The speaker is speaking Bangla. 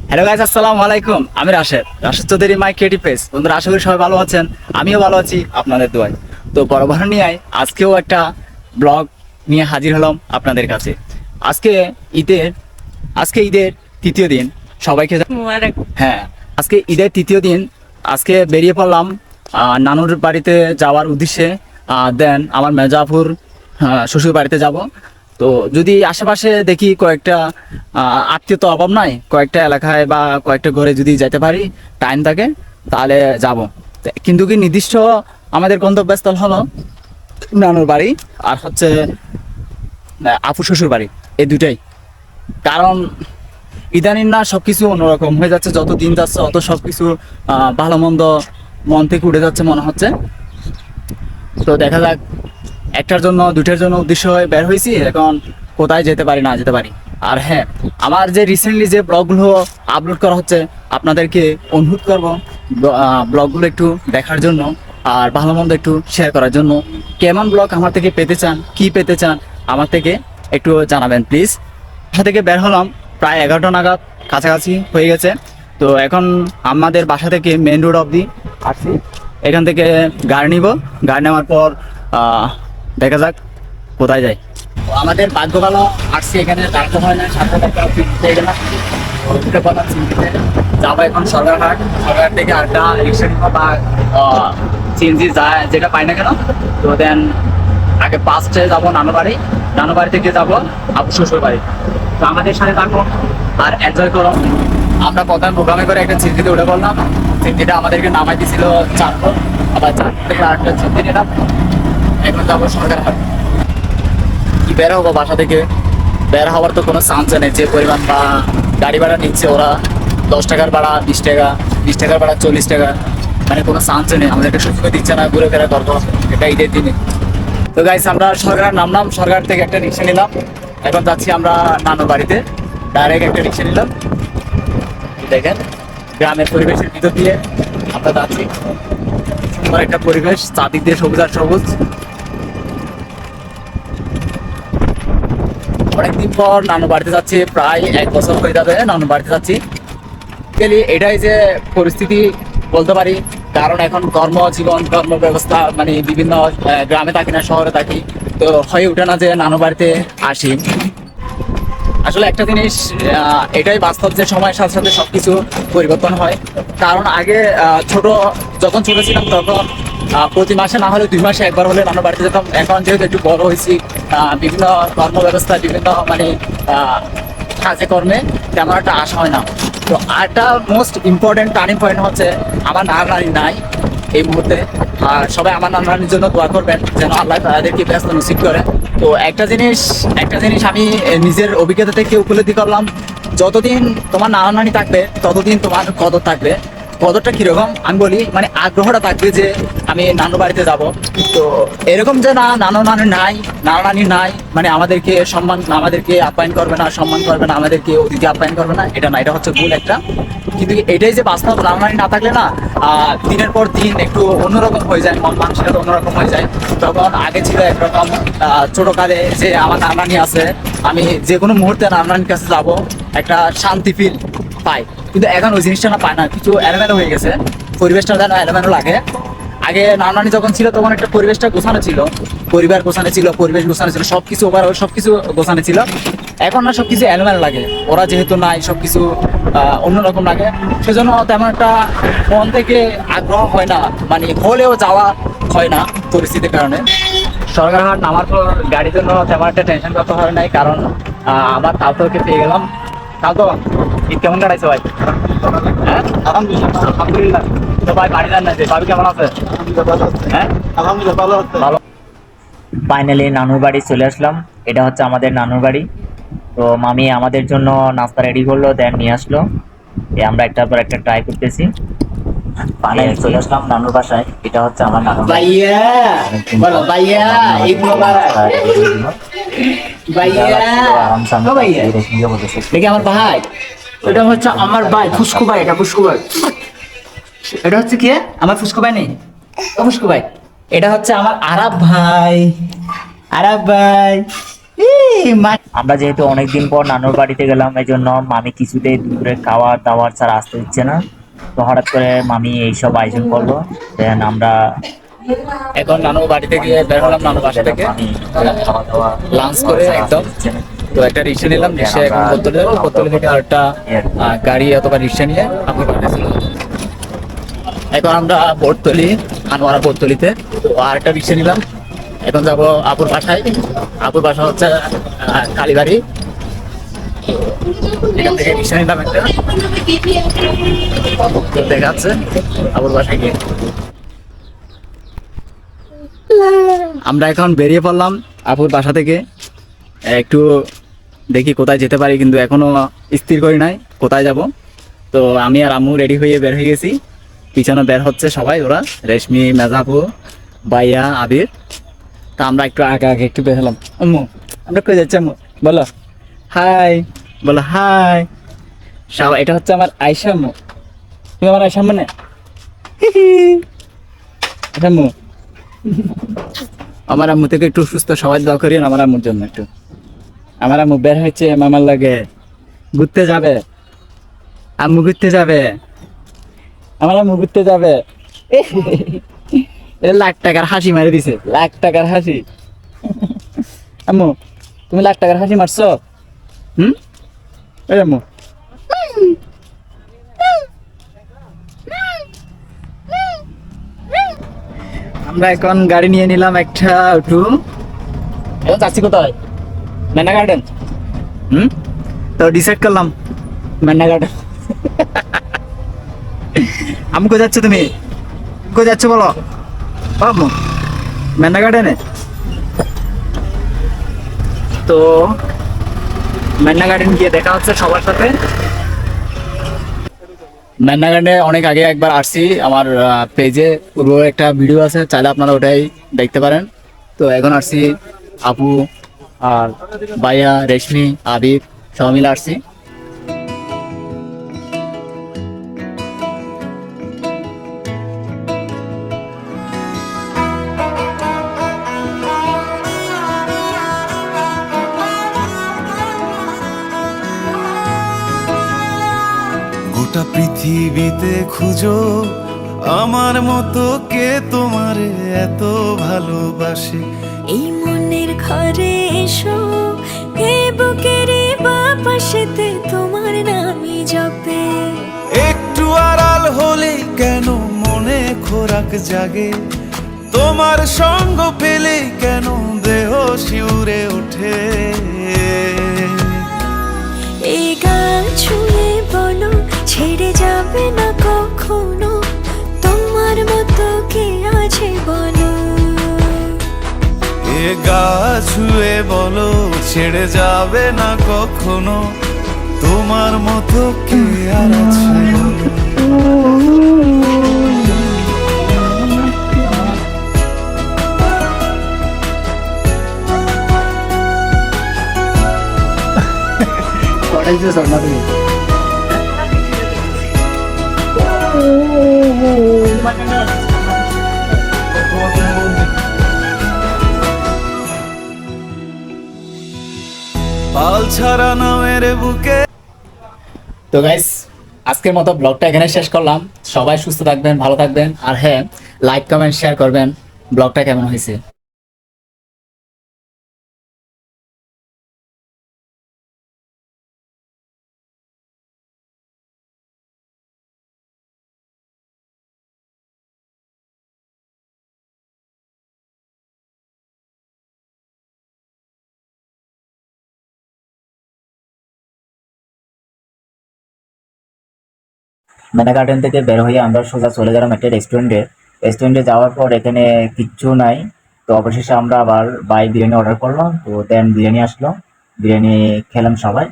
হ্যালো গাইস, আসসালামু আলাইকুম। আমি রাশেদ চৌধুরী, মাই ক্রিয়েটিভ পেজ। বন্ধুরা, আশা করি সবাই ভালো আছেন, আমিও ভালো আছি আপনাদের দোয়ায়। তো বরাবর নিয়ে আজকেও একটা ব্লগ নিয়ে হাজির হলাম আপনাদের কাছে। আজকে ঈদের তৃতীয় দিন। সবাইকে হ্যাঁ, আজকে ঈদের তৃতীয় দিন। আজকে বেরিয়ে পড়লাম নানুর বাড়িতে যাওয়ার উদ্দেশ্যে। দেন আমার মেজাফুর শ্বশুর বাড়িতে যাব। তো যদি আশেপাশে দেখি কয়েকটা আত্মীয় তো অভাব নাই, কয়েকটা এলাকায় বা কয়েকটা ঘরে যদি যেতে পারি, টাইম থাকে, তাহলে যাব। কিন্তু কি নির্দিষ্ট আমাদের গন্তব্যস্থল হলো নানুর বাড়ি আর হচ্ছে আপু শ্বশুর বাড়ি, এই দুটাই। কারণ ইদানিং না সবকিছু অন্যরকম হয়ে যাচ্ছে, যত দিন যাচ্ছে অত সবকিছু ভালো মন্দ মন থেকে উঠে যাচ্ছে মনে হচ্ছে। তো দেখা যাক, একটার জন্য দুইটার জন্য উদ্দেশ্য হয়ে বের হয়েছি, এখন কোথায় যেতে পারি না যেতে পারি। আর হ্যাঁ, আমার যে রিসেন্টলি যে ব্লগগুলো আপলোড করা হচ্ছে, আপনাদেরকে অনুরোধ করব ব্লগগুলো একটু দেখার জন্য আর ভালো মন্দ একটু শেয়ার করার জন্য। কেমন ব্লগ আমার থেকে পেতে চান, কি পেতে চান আমার থেকে একটু জানাবেন প্লিজ। বাসা থেকে বের হলাম প্রায় 11টা নাগাদ, কাছাকাছি হয়ে গেছে। তো এখন আমাদের বাসা থেকে মেন রোড অবধি আসছি। এখান থেকে গাড়ি নিব, গাড়ি নেওয়ার পর দেখা যাক কোথায় যাই। আমাদের ভাগ্য ভালো, আসছি এখানে দাঁড়াতে হয় না, সাথে যাবো এখন সরকারহাট থেকে আরেকটা রিক্সা নিবো বা সিএনজি যায়, যেটা পাই না কেন। তো দেন আগে পাঁচটায় যাবো নানু বাড়ি থেকে যাবো আপু শ্বশুর বাড়ি। তো আমাদের সাথে থাকো আর এনজয় করো। আমরা প্রথমে প্রোগ্রামে করে একটা সিএনজিতে উঠে পড়লাম। সিএনজিটা আমাদেরকে নামাই দিয়েছিল চাঁদপুর, আবার চাঁদপুর থেকে আরেকটা সিএনজি নিলাম। এখন যাবো সরকারহাট। কি বের হবো বাসা থেকে, বের হওয়ার তো কোনো চান্স নেই। যে পরিমাণ বা গাড়ি ভাড়া নিচ্ছে ওরা, 10 টাকার ভাড়া 20 টাকা, 20 টাকার ভাড়া 40 টাকা, মানে কোনো চান্স নেই। আমাদেরকে সুযোগ দিচ্ছে না ঘুরে ফেরা করবো, এটা ঈদের দিনে। তো গাইস, আমরা সরকার নামলাম, সরকার থেকে একটা রিক্সা নিলাম। এখন যাচ্ছি আমরা নানুর বাড়িতে, ডাইরেক্ট একটা রিক্সা নিলাম। দেখেন গ্রামের পরিবেশের ভিতর দিয়ে আমরা যাচ্ছি। সুন্দর একটা পরিবেশ, চারদিক দিয়ে সবুজ আর সবুজ। অনেকদিন পর নানু বাড়িতে যাচ্ছি, প্রায় 1 বছর হয়ে যাবে নানু বাড়িতে যাচ্ছি। এটাই যে পরিস্থিতি বলতে পারি, কারণ এখন কর্মজীবন, কর্ম ব্যবস্থা, মানে বিভিন্ন গ্রামে থাকি না শহরে থাকি, তো হয়ে ওঠে না যে নানু বাড়িতে আসি। আসলে একটা জিনিস, এটাই বাস্তব যে সময়ের সাথে সাথে সবকিছু পরিবর্তন হয়। কারণ আগে যখন ছোট ছিলাম তখন প্রতি মাসে না হলে 2 মাসে একবার হলে নানু বাড়িতে যেতাম। এখন যেহেতু একটু বড় হয়েছি, বিভিন্ন কর্মব্যবস্থা, বিভিন্ন মানে কাজে কর্মে তেমন একটা আশা হয় না। তো আরেকটা মোস্ট ইম্পর্টেন্ট টার্নিং পয়েন্ট হচ্ছে আমার নানি নাই এই মুহূর্তে। আর সবাই আমার নানির জন্য দোয়া করবেন যেন আল্লাহ তাদেরকে ব্যস্ত নসিব করে। তো একটা জিনিস আমি নিজের অভিজ্ঞতা থেকে উপলব্ধি করলাম, যতদিন তোমার নানি থাকবে ততদিন তোমার কদর থাকবে। কদরটা কিরকম আমি বলি, মানে আগ্রহটা থাকবে যে আমি নানু বাড়িতে যাব। তো এরকম যে নানু নানি নাই মানে আমাদেরকে আপ্যায়ন করবে না, সম্মান করবে না, আমাদেরকে অতিথি আপ্যায়ন করবে না, এটা না, এটা হচ্ছে ভুল একটা। কিন্তু এটাই যে বাস্তব, নানি না থাকলে না দিনের পর দিন একটু অন্যরকম হয়ে যায়, মন মানসিকতা অন্যরকম হয়ে যায়। তখন আগে ছিল একরকম, ছোটকালে যে আমার নানি আছে, আমি যে কোনো মুহূর্তে নানির কাছে যাব, একটা শান্তি ফিল পাই। কিন্তু এখন ওই জিনিসটা না পায় না, কিছু এলোমেলো হয়ে গেছে, পরিবেশটা যেন এলোমেলো লাগে। আগে নানি যখন ছিল তখন একটা পরিবেশটা গোছানো ছিল, পরিবার গোছানো ছিল, পরিবেশ গোছানো ছিল, সবকিছু ওভারঅল সবকিছু গোছানো ছিল। এখন না সবকিছু এলোমেলো লাগে, ওরা যেহেতু নাই সবকিছু অন্যরকম লাগে। সেজন্য তেমন একটা মন থেকে আগ্রহ হয় না, মানে হলেও যাওয়া হয় না পরিস্থিতির কারণে। সরকারহাট নামার পর গাড়ির জন্য তেমন একটা টেনশন করতে হয় নাই, কারণ আমার তালতোকে পেয়ে গেলাম। তালতো, ঈদ কেমন কাটাইছো ভাই? হ্যাঁ, আলহামদুলিল্লাহ। তো ভাই বাড়ি যান না, যে ভাবি কেমন আছে? হ্যাঁ, আলহামদুলিল্লাহ ভালো আছে। ভালো। ফাইনালি নানুর বাড়ি চলে আসলাম। এটা হচ্ছে আমাদের নানুর বাড়ি। তো মামি আমাদের জন্য নাস্তা রেডি করলো, দেন নিয়ে আসলো। আমরা একটার পর একটা ট্রাই করতেছি। ফাইনালি চলে আসলাম নানুর বাসায়। এটা হচ্ছে আমার নানুর বাড়ি। আমার ভাই, এটা হচ্ছে আমার ভাই ফুসকু ভাই, এটা ফুসকু ভাই, এটা হচ্ছে কি আমার ফুসকু ভাই নেই, ফুসকু ভাই। এটা হচ্ছে আমার আরাব ভাই, আমরা যেহেতু অনেকদিন পর নানুর বাড়িতে গেলাম, এই জন্য মামি কিছুতেই দুপুরে খাওয়া দাওয়ার ছাড়া আসতে দিচ্ছে না। তো হঠাৎ করে মামি এইসব আয়োজন করলো, দেন আমরা এখন নানু বাড়ি থেকে বের হলাম, নানু বাসা থেকে মামি খাওয়া দাওয়া লাঞ্চ করে একদম। তো একটা রিক্সা নিলাম, রিক্সা এখন কোতলে যাবো, কোতলে থেকে আরেকটা গাড়ি অথবা রিক্সা নিয়ে আপুর বাড়ি চলে যাবো। এখন আমরা বোটতলি, আনোয়ারা বোটতলিতে। তো আরেকটা রিক্সা নিলাম, এখন যাবো আপুর বাসায়। আপুর বাসা হচ্ছে কালীবাড়ি। এখান থেকে রিক্সা নিলাম একটা, তো দেখা যাচ্ছে আপুর বাসায় গিয়ে। আমরা এখন বেরিয়ে পড়লাম আপুর বাসা থেকে। একটু দেখি কোথায় যেতে পারি, কিন্তু এখনো স্থির করি নাই কোথায় যাব। তো আমি আর আম্মু রেডি হয়ে বের হয়ে গেছি, পিছনে বের হচ্ছে সবাই, ওরা রেশমি, মেজাপু, বাইয়া, আবির। তা আমরা একটু আগে আগে একটু বের হলাম। আম্মু আমরা কই যাচ্ছি আম্মু? বলো হাই, বলো হাই। সবাই, এটা হচ্ছে আমার আয়শা আম্মু। তুমি আমার আয়শা মানে এটা আম্মু। আমার আম্মু থেকে একটু সুস্থ সবাই দোয়া করি আমার আম্মুর জন্য একটু। আমার আম্মু বের হয়েছে মামার লাগে ঘুরতে যাবে। আম্মু ঘুরতে যাবে, আমার আম্মু ঘুরতে যাবে। লাখ টাকার হাসি মারি দিছে, লাখ টাকার হাসি। আম্মু তুমি লাখ টাকার হাসি মারছো? এই আম্মু, আমরা এখন গাড়ি নিয়ে নিলাম একটা একটু। এখন যাচ্ছি কোথায়? মেনা গার্ডেন। তো ডিসাইড করলাম মেনা গার্ডেন। আমি কোথায় যাচ্ছ, তুমি কোথায় যাচ্ছ বলো? বাবু মেনা গার্ডেনে। তো মেনা গার্ডেন গিয়ে দেখা হচ্ছে সবার সাথে। মেনা গার্ডেনে অনেক আগে একবার আসছি, আমার পেজে পুরো একটা ভিডিও আছে, চাইলে আপনারা ওটাই দেখতে পারেন। তো এখন আসছি আপু আর বাইয়া, রেশমি, আবির সব মিলে আসছি। গোটা পৃথিবীতে খুঁজো আমার মতো কে তোমারে এত ভালোবাসে। এই মনের ঘরে এসো, এই বুকের বাপাশেতে তোমার নামই জপে। একটু আড়াল হলে কেন মনে খোরাক জাগে, তোমার সঙ্গ পেলে কেন দেহ শিউরে ওঠে। এই গান ছুঁয়ে বলো ছেড়ে যাবে না কখনো, তোমার মতো কে আছে বলো। এ গা ছুঁয়ে বলো ছেড়ে যাবে না কখনো, তোমার মতো কে আর আছে বলো। পাল ছাড়া নামের বুকে। তো গাইস, আজকের মতো ব্লগটা এখানে শেষ করলাম। সবাই সুস্থ থাকবেন, ভালো থাকবেন, আর হ্যাঁ, লাইক কমেন্ট শেয়ার করবেন ব্লগটা কেমন হয়েছে। মেনা গার্ডেন থেকে বের হয়ে আমরা সোজা চলে গেলাম একটা রেস্টুরেন্টে। রেস্টুরেন্টে যাওয়ার পর এখানে কিচ্ছু নাই, তো অবশেষে আমরা আবার বিরিয়ানি অর্ডার করলাম। তো দেন বিরিয়ানি আসলো, বিরিয়ানি খেলাম সবাই।